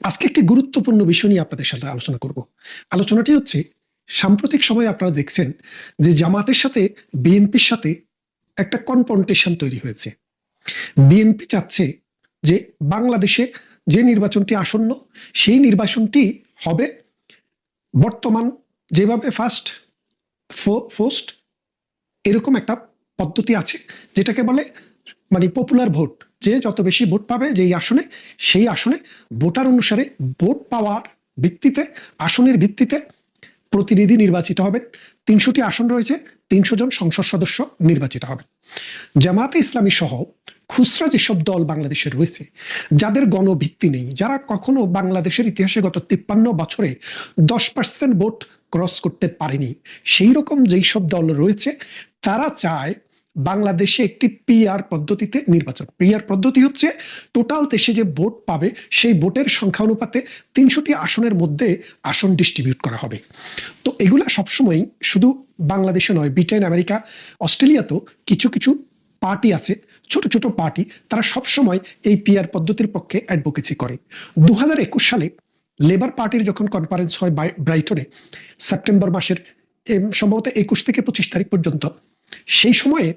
আজকে একটি গুরুত্বপূর্ণ বিষয় নিয়ে আপনাদের সাথে আলোচনা করব। আলোচনাটি হচ্ছে, সাম্প্রতিক সময়ে আপনারা দেখছেন যে জামাতের সাথে বিএনপির সাথে একটা কনফ্রন্টেশন তৈরি হয়েছে। বিএনপি চাচ্ছে যে বাংলাদেশে যে নির্বাচনটি আসন্ন সেই নির্বাচনটি হবে বর্তমান যেভাবে ফার্স্ট ফোস্ট এরকম একটা পদ্ধতি আছে, যেটাকে বলে মানে পপুলার ভোট, যে যত বেশি ভোট পাবে যেই আসনে সেই আসনে ভোটার অনুসারে ভোট পাওয়ার ভিত্তিতে আসনের ভিত্তিতে প্রতিনিধি নির্বাচিত হবেন। ৩০০টি আসন রয়েছে, ৩০০ জন সংসদ সদস্য নির্বাচিত হবেন। জামাতে ইসলামী সহ খুচরা যেসব দল বাংলাদেশে রয়েছে, যাদের গণভিত্তি নেই, যারা কখনো বাংলাদেশের ইতিহাসে গত ৫৩ বছরে 10% ভোট ক্রস করতে পারেনি, সেই রকম যেই সব দল রয়েছে তারা চায় বাংলাদেশে একটি পিআর পদ্ধতিতে নির্বাচন। পিআর পদ্ধতি হচ্ছে টোটাল দেশে যে ভোট পাবে সেই ভোটের সংখ্যা অনুপাতে ৩০০টি আসনের মধ্যে আসন ডিস্ট্রিবিউট করা হবে। তো এগুলা সবসময় শুধু বাংলাদেশে নয়, ব্রিটেন, আমেরিকা, অস্ট্রেলিয়াতেও কিছু কিছু পার্টি আছে, ছোট ছোট পার্টি, তারা সবসময় এই পিআর পদ্ধতির পক্ষে অ্যাডভোকেসি করে। 2021 সালে লেবার পার্টির যখন কনফারেন্স হয় ব্রাইটনে, সেপ্টেম্বর মাসের সম্ভবত 21 থেকে 25 তারিখ পর্যন্ত, সেই সময়ে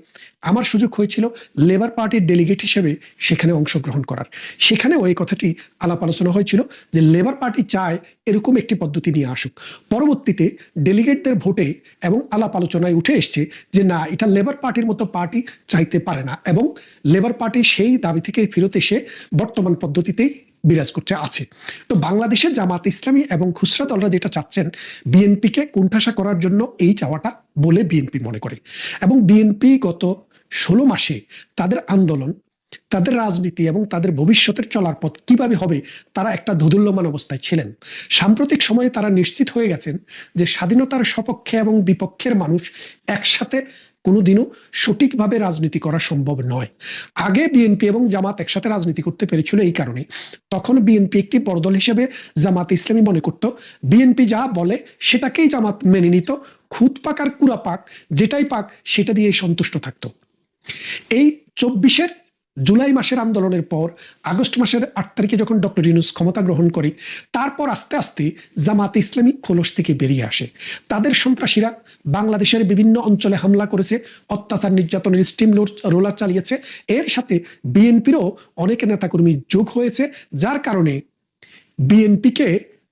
আমার সুযোগ হয়েছিল লেবার পার্টির ডেলিগেট হিসেবে সেখানে অংশগ্রহণ করার। সেখানেও এই কথাটি আলাপ আলোচনা হয়েছিল যে লেবার পার্টি চায় এরকম একটি পদ্ধতি নিয়ে আসুক। পরবর্তীতে ডেলিগেটদের ভোটে এবং আলাপ আলোচনায় উঠে এসছে যে না, এটা লেবার পার্টির মতো পার্টি চাইতে পারে না, এবং লেবার পার্টি সেই দাবি থেকে ফেরত এসে বর্তমান পদ্ধতিতেই বিরাজ করতে আছে। তো বাংলাদেশের জামাত ইসলামী এবং খুচরা দলরা যেটা চাচ্ছেন, বিএনপিকে কোণঠাসা করার জন্য এই চাওয়াটা বলে বিএনপি মনে করে। এবং বিএনপি গত 16 মাসে তাদের আন্দোলন, তাদের রাজনীতি এবং তাদের ভবিষ্যতের চলার পথ কিভাবে হবে, তারা একটা দোদুল্যমান অবস্থায় ছিলেন। সাম্প্রতিক সময়ে তারা নিশ্চিত হয়ে গেছেন যে স্বাধীনতার সপক্ষে এবং বিপক্ষের মানুষ একসাথে কোনোদিনও সঠিকভাবে রাজনীতি করা সম্ভব নয়। আগে বিএনপি এবং জামাত একসাথে রাজনীতি করতে পেরেছিল এই কারণে, তখন বিএনপি একটি বড় দল হিসেবে জামাত ইসলামী মনে করত বিএনপি যা বলে সেটাকেই জামাত মেনে নিত, খুদ পাক আর কুড়া পাক যেটাই পাক সেটা দিয়ে সন্তুষ্ট থাকতো। এই 24 জুলাই মাসের আন্দোলনের পর আগস্ট মাসের 8 তারিখে যখন ডক্টর ইউনূস ক্ষমতা গ্রহণ করে, তারপর আস্তে আস্তে জামাত ইসলামী খোলস থেকে বেরিয়ে আসে। তাদের সন্ত্রাসীরা বাংলাদেশের বিভিন্ন অঞ্চলে হামলা করেছে, অত্যাচার নির্যাতনের স্টিম রোলার চালিয়েছে। এর সাথে বিএনপিরও অনেক নেতাকর্মী যোগ হয়েছে, যার কারণে বিএনপিকে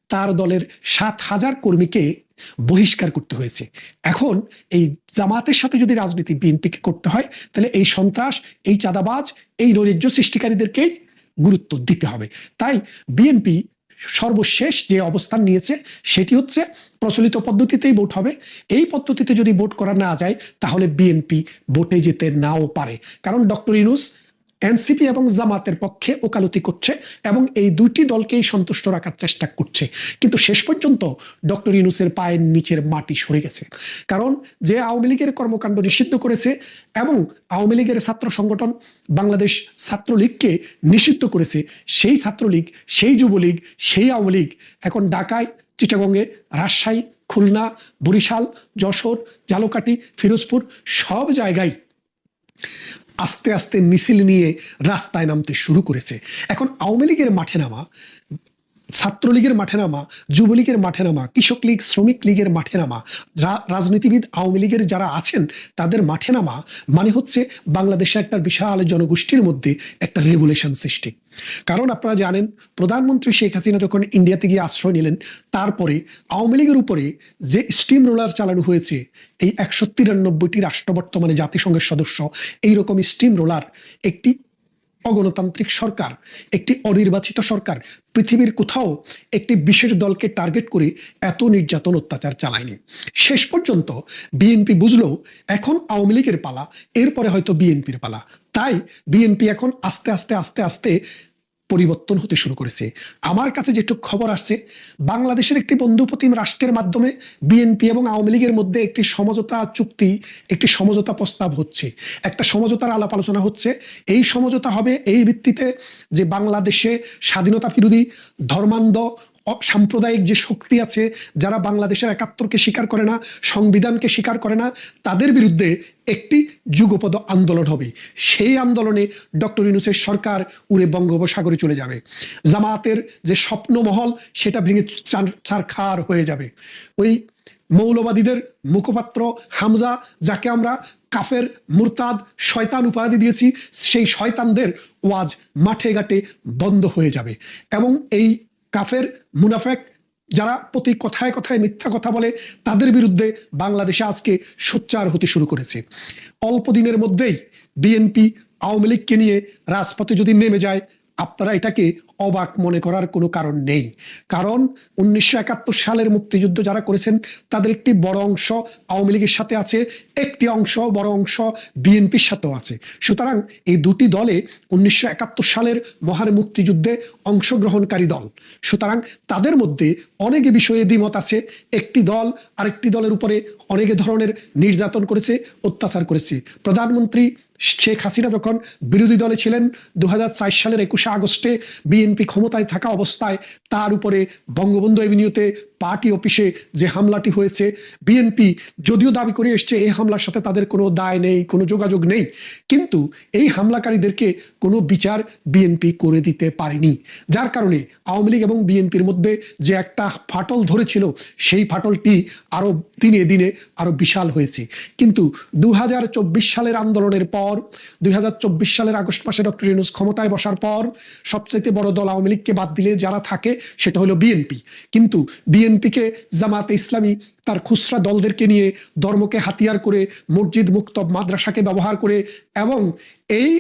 তার দলের 7,000 কর্মীকে বহিষ্কার করতে হয়েছে। এখন এই জামাতের সাথে যদি রাজনীতি বিএনপিকে করতে হয়, তাহলে এই সন্ত্রাস, এই চাঁদাবাজ, এই নৈরাজ্য সৃষ্টিকারীদেরকেই গুরুত্ব দিতে হবে। তাই বিএনপি সর্বশেষ যে অবস্থান নিয়েছে সেটি হচ্ছে প্রচলিত পদ্ধতিতেই ভোট হবে। এই পদ্ধতিতে যদি ভোট করা না যায় তাহলে বিএনপি ভোটে যেতে নাও পারে, কারণ ডক্টর ইউনূস এনসিপি এবং জামাতের পক্ষে ওকালতি করছে এবং এই দুইটি দলকেই সন্তুষ্ট রাখার চেষ্টা করছে। কিন্তু শেষ পর্যন্ত ডক্টর ইউনূসের পায়ের নিচের মাটি সরে গেছে, কারণ যে আওয়ামী লীগের কর্মকাণ্ড নিষিদ্ধ করেছে এবং আওয়ামী লীগের ছাত্র সংগঠন বাংলাদেশ ছাত্রলীগকে নিষিদ্ধ করেছে, সেই ছাত্রলীগ, সেই যুবলীগ, সেই আওয়ামী লীগ এখন ঢাকায়, চিটাগংয়ে, রাজশাহী, খুলনা, বরিশাল, যশোর, ঝালকাঠি, ফিরোজপুর সব জায়গায় আস্তে আস্তে মিছিল নিয়ে রাস্তায় নামতে শুরু করেছে। এখন আওয়ামী লীগের মাঠে নামা, ছাত্রলীগের মাঠে নামা, যুবলীগের মাঠে নামা, কৃষক লীগ, শ্রমিক লীগের মাঠে নামা, রাজনীতিবিদ আওয়ামী লীগের যারা আছেন তাদের মাঠে নামা মানে হচ্ছে বাংলাদেশে একটা বিশাল জনগোষ্ঠীর মধ্যে একটা রেভুলেশন সৃষ্টি। কারণ আপনারা জানেন, প্রধানমন্ত্রী শেখ হাসিনা যখন ইন্ডিয়াতে গিয়ে আশ্রয় নিলেন, তারপরে আওয়ামী লীগের উপরে যে স্টিম রোলার চালানো হয়েছে, এই 193টি রাষ্ট্র বর্তমানে জাতিসংঘের সদস্য, এইরকম স্টিম রোলার একটি অগণতান্ত্রিক সরকার, একটি অনির্বাচিত সরকার পৃথিবীর কোথাও একটি বিশেষ দলকে টার্গেট করে এত নির্যাতন অত্যাচার চালায়নি। শেষ পর্যন্ত বিএনপি বুঝলো এখন আওয়ামী লীগের পালা, এরপরে হয়তো বিএনপির পালা। তাই বিএনপি এখন আস্তে আস্তে আস্তে আস্তে পরিবর্তন হতে শুরু করেছে। আমার কাছে যেটুকু খবর আসছে, বাংলাদেশের একটি বন্ধুপ্রতিম রাষ্ট্রের মাধ্যমে বিএনপি এবং আওয়ামী লীগের মধ্যে একটি সমঝোতা চুক্তি, একটি সমঝোতা প্রস্তাব হচ্ছে, একটা সমঝোতার আলাপ আলোচনা হচ্ছে। এই সমঝোতা হবে এই ভিত্তিতে যে বাংলাদেশে স্বাধীনতা বিরোধী, ধর্মান্ধ, সাম্প্রদায়িক যে শক্তি আছে, যারা বাংলাদেশের একাত্তরকে স্বীকার করে না, সংবিধানকে স্বীকার করে না, তাদের বিরুদ্ধে একটি যুগপৎ আন্দোলন হবে। সেই আন্দোলনে ডক্টর ইউনূসের সরকার উড়ে বঙ্গোপসাগরে চলে যাবে। জামাতের যে স্বপ্নমহল সেটা ভেঙে ছারখার হয়ে যাবে। ওই মৌলবাদীদের মুখপাত্র হামজা, যাকে আমরা কাফের, মুরতাদ, শয়তান উপাধি দিয়েছি, সেই শয়তানদের ওয়াজ মাঠে ঘাটে বন্ধ হয়ে যাবে। এবং এই কাফের, মুনাফেক যারা প্রতি কথায় কথায় মিথ্যা কথা বলে, তাদের বিরুদ্ধে বাংলাদেশে আজকে সোচ্চার হতে শুরু করেছে। অল্প দিনের মধ্যেই বিএনপি আওয়ামী লীগকে নিয়ে রাজপথে যদি নেমে যায়, আপনারা এটাকে অবাক মনে করার কোনো কারণ নেই। কারণ 1971 সালের মুক্তিযুদ্ধ যারা করেছেন তাদের একটি বড় অংশ আওয়ামী লীগের সাথে আছে, একটি বড় অংশ বিএনপির সাথেও আছে। সুতরাং এই দুটি দলে 1971 সালের মহান মুক্তিযুদ্ধে অংশগ্রহণকারী দল। সুতরাং তাদের মধ্যে অনেকে বিষয়ে দ্বিমত আছে। একটি দল আরেকটি দলের উপরে অনেক ধরনের নির্যাতন করেছে, অত্যাচার করেছে। প্রধানমন্ত্রী শেখ হাসিনা যখন বিরোধী দলে ছিলেন 2004 সালের 21 আগস্টে বিএনপি ক্ষমতায় থাকা অবস্থায় তার উপরে বঙ্গবন্ধু এভিনিউতে পার্টি অফিসে যে হামলাটি হয়েছে, বিএনপি যদিও দাবি করে এসছে এই হামলার সাথে তাদের কোনো দায় নেই, কোনো যোগাযোগ নেই, কিন্তু এই হামলাকারীদেরকে কোনো বিচার বিএনপি করে দিতে পারেনি। যার কারণে আওয়ামী লীগ এবং বিএনপির মধ্যে যে একটা ফাটল ধরেছিল, সেই ফাটলটি আরো দিনে দিনে আরো বিশাল হয়েছে। কিন্তু 2024 সালের আন্দোলনের পর, 2024 সালের আগস্ট মাসে ডক্টর ইউনূস ক্ষমতায় বসার পর সবচেয়ে বড় দল আওয়ামী লীগকে বাদ দিলে যারা থাকে সেটা হলো বিএনপি। কিন্তু বিএনপিকে জামাতে ইসলামী তার খুচরা দলদেরকে নিয়ে ধর্মকে হাতিয়ার করে, মসজিদ মুক্ত মাদ্রাসাকে ব্যবহার করে, এবং এই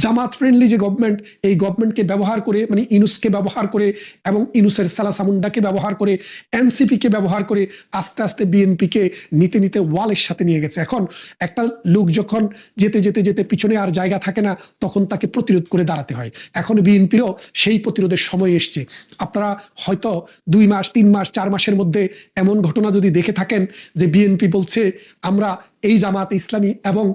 জামাত ফ্রেন্ডলি যে গভর্নমেন্ট, এই গভর্নমেন্টকে ব্যবহার করে, মানে ইউনূসকে ব্যবহার করে এবং ইউনূসের সালাসামুন্ডাকে ব্যবহার করে, এনসিপিকে ব্যবহার করে আস্তে আস্তে বিএনপিকে নিতে নিতে ওয়ালের সাথে নিয়ে গেছে। এখন একটা লোক যখন যেতে যেতে যেতে পিছনে আর জায়গা থাকে না, তখন তাকে প্রতিরোধ করে দাঁড়াতে হয়। এখন বিএনপিরও সেই প্রতিরোধের সময় এসছে। আপনারা হয়তো 2 মাস, 3 মাস, 4 মাসের মধ্যে এমন ঘটনা যদি দেখে থাকেন যে বিএনপি বলছে আমরা এই জামাত ইসলামী এবং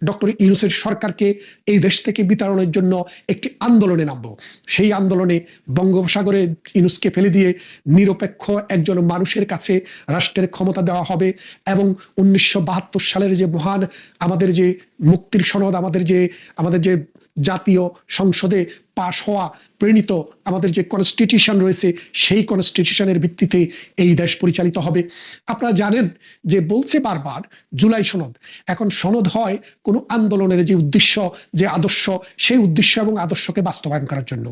ডক্টর ইউনূসের সরকারকে এই দেশ থেকে বিতাড়নের জন্য একটি আন্দোলনে নামবো। সেই আন্দোলনে বঙ্গোপসাগরে ইউনূসকে ফেলে দিয়ে নিরপেক্ষ একজন মানুষের কাছে রাষ্ট্রের ক্ষমতা দেওয়া হবে, এবং 1972 সালের যে মহান আমাদের যে মুক্তির সনদ, আমাদের যে জাতীয় সংসদে পাশ হওয়া প্রণীত আমাদের যে কনস্টিটিউশন রয়েছে, সেই কনস্টিটিউশনের ভিত্তিতে এই দেশ পরিচালিত হবে। আপনারা জানেন যে বলছে বারবার জুলাই সনদ। এখন সনদ হয় কোনো আন্দোলনের যে উদ্দেশ্য, যে আদর্শ, সেই উদ্দেশ্য এবং আদর্শকে বাস্তবায়ন করার জন্য।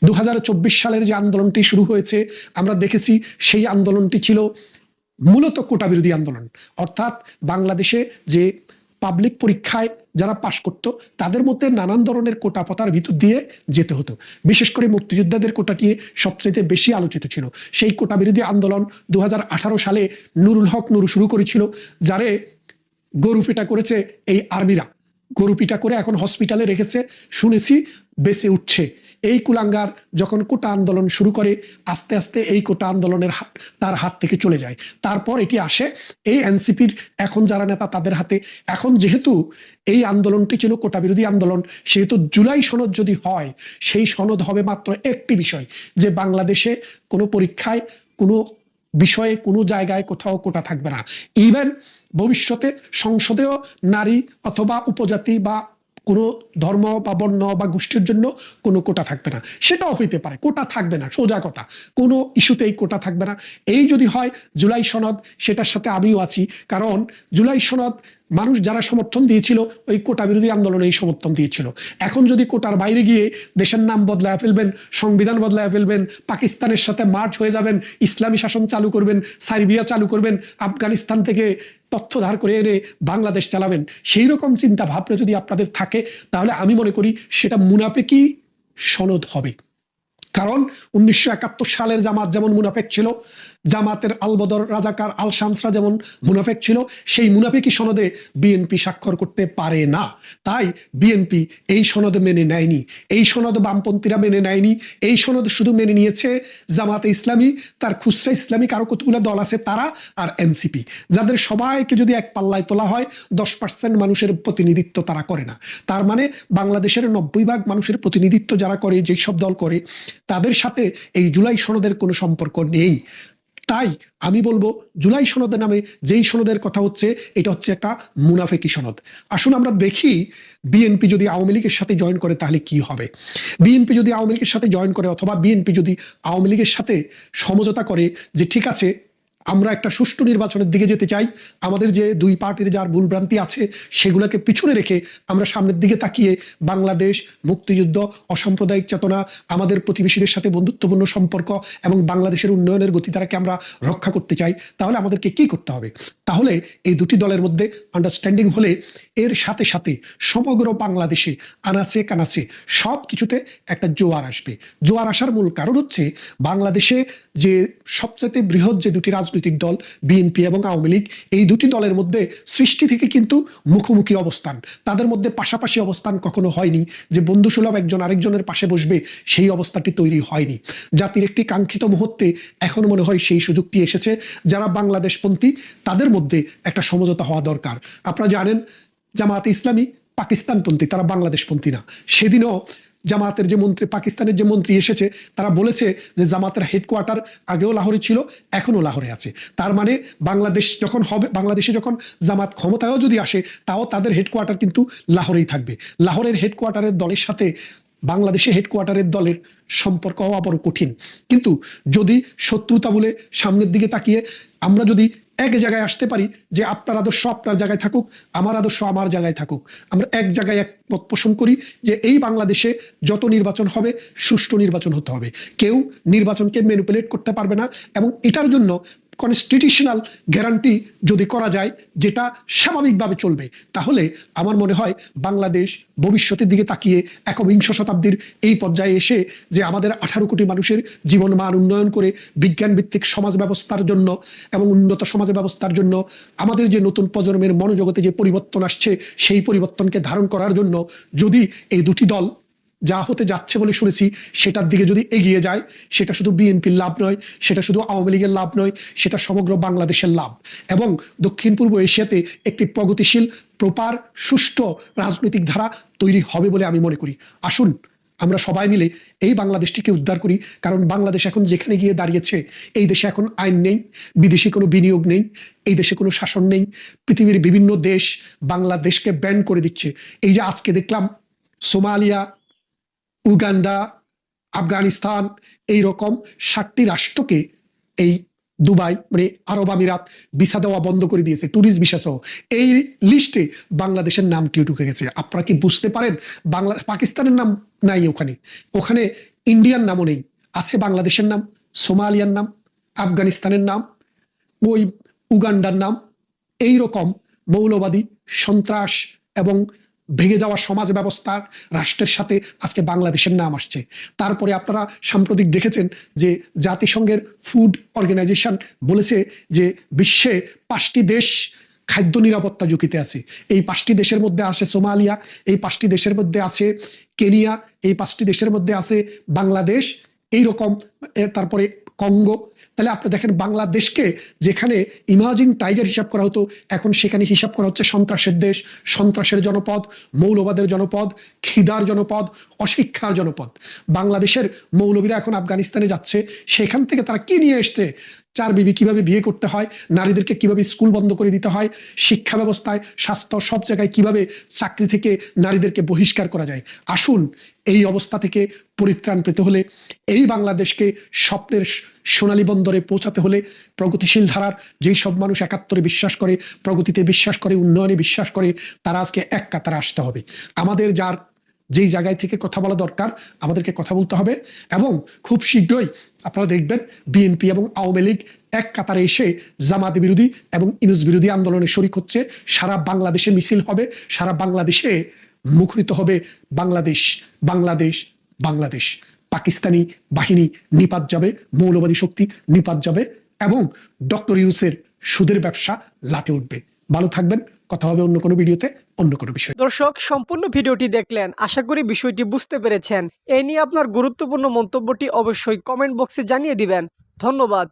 2024 সালের যে আন্দোলনটি শুরু হয়েছে, আমরা দেখেছি সেই আন্দোলনটি ছিল মূলত কোটা বিরোধী আন্দোলন। অর্থাৎ বাংলাদেশে যে পাবলিক পরীক্ষায় যারা পাশ করতো তাদের মধ্যে নানান ধরনের কোটা পতার ভিতর দিয়ে যেতে হতো। বিশেষ করে মুক্তিযোদ্ধাদের কোটাটি সবচেয়ে বেশি আলোচিত ছিল। সেই কোটা বিরোধী আন্দোলন 2018 সালে নুরুল হক নুরু শুরু করেছিল, যারে গরু পিটা করেছে এই আর্মিরা। গরু পিটা করে এখন হসপিটালে রেখেছে, শুনেছি বেঁচে উঠছে। এই কুলাঙ্গার যখন কোটা আন্দোলন শুরু করে, আস্তে আস্তে এই কোটা আন্দোলনের তার হাত থেকে চলে যায়। তারপর এটি আসে এই এনসিপির এখন যারা নেতা তাদের হাতে। এখন যেহেতু এই আন্দোলনটি ছিল কোটা বিরোধী আন্দোলন, সেহেতু জুলাই সনদ যদি হয়, সেই সনদ হবে মাত্র একটি বিষয়, যে বাংলাদেশে কোনো পরীক্ষায়, কোনো বিষয়ে, কোনো জায়গায় কোথাও কোটা থাকবে না। ইভেন ভবিষ্যতে সংসদেও নারী অথবা উপজাতি বা কোনো ধর্ম বা বর্ণ বা গোষ্ঠীর জন্য কোনো কোটা থাকবে না। সেটাও হইতে পারে, কোটা থাকবে না, সোজা কথা, কোনো ইস্যুতেই কোটা থাকবে না। এই যদি হয় জুলাই সনদ, সেটার সাথে আমিও আছি। কারণ জুলাই সনদ মানুষ যারা সমর্থন দিয়েছিল ওই কোটা বিরোধী আন্দোলনে সমর্থন দিয়েছিল। এখন যদি কোটার বাইরে গিয়ে দেশের নাম বদলায় ফেলবেন, সংবিধান বদলায় ফেলবেন, পাকিস্তানের সাথে মার্চ হয়ে যাবেন, ইসলামী শাসন চালু করবেন, সার্বিয়া চালু করবেন, আফগানিস্তান থেকে তথ্য ধার করে এনে বাংলাদেশ চালাবেন, সেই রকম চিন্তা ভাবনা যদি আপনাদের থাকে, তাহলে আমি মনে করি সেটা মুনাফেকি সনদ হবে। কারণ 1971 সালের জামাত যেমন মুনাফেক ছিল, জামাতের আলবদর, রাজাকার, আল শামসরা যেমন মুনাফেক ছিল, সেই মুনাফেকি সনদে বিএনপি স্বাক্ষর করতে পারে না। তাই বিএনপি এই সনদ মেনে নেয়নি, এই সনদ বামপন্থীরা মেনে নেয়নি। এই সনদ শুধু মেনে নিয়েছে জামাতে ইসলামী, তার খুচরা ইসলামিক আরো কতগুলো দল আছে তারা, আর এনসিপি, যাদের সবাইকে যদি এক পাল্লায় তোলা হয় 10% মানুষের প্রতিনিধিত্ব তারা করে না। তার মানে বাংলাদেশের 90% মানুষের প্রতিনিধিত্ব যারা করে, যেই সব দল করে, তাদের সাথে এই জুলাই সনদের কোনো সম্পর্ক নেই। তাই আমি বলবো জুলাই সনদের নামে যেই সনদের কথা হচ্ছে এটা হচ্ছে একটা মুনাফেকি সনদ। আসুন আমরা দেখি বিএনপি যদি আওয়ামী লীগের সাথে জয়েন করে তাহলে কি হবে। বিএনপি যদি আওয়ামী লীগের সাথে জয়েন করে অথবা বিএনপি যদি আওয়ামী লীগের সাথে সমঝোতা করে যে ঠিক আছে আমরা একটা সুষ্ঠু নির্বাচনের দিকে যেতে চাই, আমাদের যে দুই পার্টির যার ভুলভ্রান্তি আছে সেগুলোকে পিছনে রেখে আমরা সামনের দিকে তাকিয়ে বাংলাদেশ, মুক্তিযুদ্ধ, অসাম্প্রদায়িক চেতনা, আমাদের প্রতিবেশীদের সাথে বন্ধুত্বপূর্ণ সম্পর্ক এবং বাংলাদেশের উন্নয়নের গতিধারাকে আমরা রক্ষা করতে চাই, তাহলে আমাদেরকে কি করতে হবে? তাহলে এই দুটি দলের মধ্যে আন্ডারস্ট্যান্ডিং হলে এর সাথে সাথে সমগ্র বাংলাদেশে আনাচে কানাচে সব কিছুতে একটা জোয়ার আসবে। জোয়ার আসার মূল কারণ হচ্ছে বাংলাদেশে যে সবচেয়ে বৃহৎ যে দুটি রাজনৈতিক দল বিএনপি এবং আওয়ামী লীগ, এই দুটি দলের মধ্যে সৃষ্টি থেকে কিন্তু মুখোমুখি অবস্থান, তাদের মধ্যে পাশাপাশি অবস্থান কখনো হয়নি যে বন্ধুসুলভ একজন আরেকজনের পাশে বসবে, সেই অবস্থাটি তৈরি হয়নি। জাতির একটি কাঙ্ক্ষিত মুহূর্তে এখন মনে হয় সেই সুযোগটি এসেছে। যারা বাংলাদেশপন্থী তাদের মধ্যে একটা সমঝোতা হওয়া দরকার। আপনারা জানেন জামায়াতে ইসলামী পাকিস্তানপন্থী, তারা বাংলাদেশপন্থী না। সেদিনও জামাতের যে মন্ত্রী, পাকিস্তানের যে মন্ত্রী এসেছে, তারা বলেছে যে জামাতের হেডকোয়ার্টার আগেও লাহোরে ছিল, এখনো লাহোরে আছে। তার মানে বাংলাদেশ যখন হবে, বাংলাদেশে যখন জামাত ক্ষমতায়ও যদি আসে, তাও তাদের হেডকোয়ার্টার কিন্তু লাহোরেই থাকবে। লাহোরের হেডকোয়ার্টারের দলের সাথে বাংলাদেশে হেডকোয়ার্টারের দলের সম্পর্ক হওয়া বড় কঠিন। কিন্তু যদি শত্রুতা বলে সামনের দিকে তাকিয়ে আমরা যদি এক জায়গায় আসতে পারি যে আপনার আদর্শ আপনার জায়গায় থাকুক, আমার আদর্শ আমার জায়গায় থাকুক, আমরা এক জায়গায় এক মত পোষণ করি যে এই বাংলাদেশে যত নির্বাচন হবে সুষ্ঠু নির্বাচন হতে হবে, কেউ নির্বাচনকে ম্যানিপুলেট করতে পারবে না। এবং এটার জন্য কনস্টিটিউশনাল গ্যারান্টি যদি করা যায় যেটা স্বাভাবিকভাবে চলবে, তাহলে আমার মনে হয় বাংলাদেশ ভবিষ্যতের দিকে তাকিয়ে একবিংশ শতাব্দীর এই পর্যায়ে এসে যে আমাদের 18 কোটি মানুষের জীবন মান উন্নয়ন করে বিজ্ঞান ভিত্তিক সমাজ ব্যবস্থার জন্য এবং উন্নত সমাজ ব্যবস্থার জন্য আমাদের যে নতুন প্রজন্মের মনোজগতে যে পরিবর্তন আসছে, সেই পরিবর্তনকে ধারণ করার জন্য যদি এই দুটি দল যা হতে যাচ্ছে বলে শুনেছি সেটার দিকে যদি এগিয়ে যায়, সেটা শুধু বিএনপির লাভ নয়, সেটা শুধু আওয়ামী লীগের লাভ নয়, সেটা সমগ্র বাংলাদেশের লাভ এবং দক্ষিণ পূর্ব এশিয়াতে একটি প্রগতিশীল প্রপার সুষ্ঠু রাজনৈতিক ধারা তৈরি হবে বলে আমি মনে করি। আসুন আমরা সবাই মিলে এই বাংলাদেশটিকে উদ্ধার করি। কারণ বাংলাদেশ এখন যেখানে গিয়ে দাঁড়িয়েছে, এই দেশে এখন আইন নেই, বিদেশি কোনো বিনিয়োগ নেই, এই দেশে কোনো শাসন নেই। পৃথিবীর বিভিন্ন দেশ বাংলাদেশকে ব্যান করে দিচ্ছে। এই যে আজকে দেখলাম সোমালিয়া, উগান্ডা, আফগানিস্তান, এই রকম 7টি রাষ্ট্রকে এই দুবাই মানে আরব আমিরাত ভিসা দেওয়া বন্ধ করে দিয়েছে, ট্যুরিস্ট ভিসা সহ। এই লিস্টে বাংলাদেশের নামটিও ঢুকে গেছে। আপনারা কি বুঝতে পারেন? পাকিস্তানের নাম নাই ওখানে, ওখানে ইন্ডিয়ান নামও নেই, আছে বাংলাদেশের নাম, সোমালিয়ার নাম, আফগানিস্তানের নাম, ওই উগান্ডার নাম। এই রকম মৌলবাদী সন্ত্রাস এবং ভেঙে যাওয়া সমাজ ব্যবস্থার রাষ্ট্রের সাথে আজকে বাংলাদেশের নাম আসছে। তারপরে আপনারা সাম্প্রতিক দেখেছেন যে জাতিসংঘের ফুড অর্গানাইজেশন বলেছে যে বিশ্বে 5টি দেশ খাদ্য নিরাপত্তা ঝুঁকিতে আছে। এই 5টি দেশের মধ্যে আছে সোমালিয়া, এই 5টি দেশের মধ্যে আছে কেনিয়া, এই 5টি দেশের মধ্যে আছে বাংলাদেশ, এই রকম তারপরে কঙ্গো। তাহলে আপনি দেখেন বাংলাদেশকে যেখানে ইমাজিং টাইগার হিসাব করা হতো, এখন সেখানে হিসাব করা হচ্ছে সন্ত্রাসের দেশ, সন্ত্রাসের জনপদ, মৌলবাদের জনপদ, খিদার জনপদ, অশিক্ষার জনপদ। বাংলাদেশের মৌলবীরা এখন আফগানিস্তানে যাচ্ছে, সেখান থেকে তারা কি নিয়ে এসছে? 4 বিবি কিভাবে বিয়ে করতে হয়, নারীদেরকে কিভাবে স্কুল বন্ধ করে দিতে হয়, শিক্ষা ব্যবস্থায়, স্বাস্থ্য, সব জায়গায় কিভাবে চাকরি থেকে নারীদেরকে বহিষ্কার করা যায়। আসুন এই অবস্থা থেকে পরিত্রাণ পেতে হলে, এই বাংলাদেশকে স্বপ্নের সোনালী বন্দরে পৌঁছাতে হলে প্রগতিশীল ধারার যেই সব মানুষ 71-এ বিশ্বাস করে, প্রগতিতে বিশ্বাস করে, উন্নয়নে বিশ্বাস করে, তারা আজকে এক কাতারে আসতে হবে। আমাদের যার যেই জায়গায় থেকে কথা বলা দরকার আমাদেরকে কথা বলতে হবে। এবং খুব শীঘ্রই আপনারা দেখবেন বিএনপি এবং আওয়ামী লীগ এক কাতারে এসে জামাত বিরোধী এবং ইউনূস বিরোধী আন্দোলনে শরিক হচ্ছে। সারা বাংলাদেশে মিছিল হবে, সারা বাংলাদেশে মুখরিত হবে বাংলাদেশ, বাংলাদেশ, বাংলাদেশ। পাকিস্তানি বাহিনী নিপাত যাবে, মৌলবাদী শক্তি নিপাত যাবে এবং ডক্টর ইউনূসের সুদের ব্যবসা লাটে উঠবে। ভালো থাকবেন, কথা হবে অন্য কোনো ভিডিওতে অন্য কোনো বিষয়। দর্শক, সম্পূর্ণ ভিডিওটি দেখলেন, আশা করি বিষয়টি বুঝতে পেরেছেন। এ নিয়ে আপনার গুরুত্বপূর্ণ মন্তব্যটি অবশ্যই কমেন্ট বক্সে জানিয়ে দিবেন। ধন্যবাদ।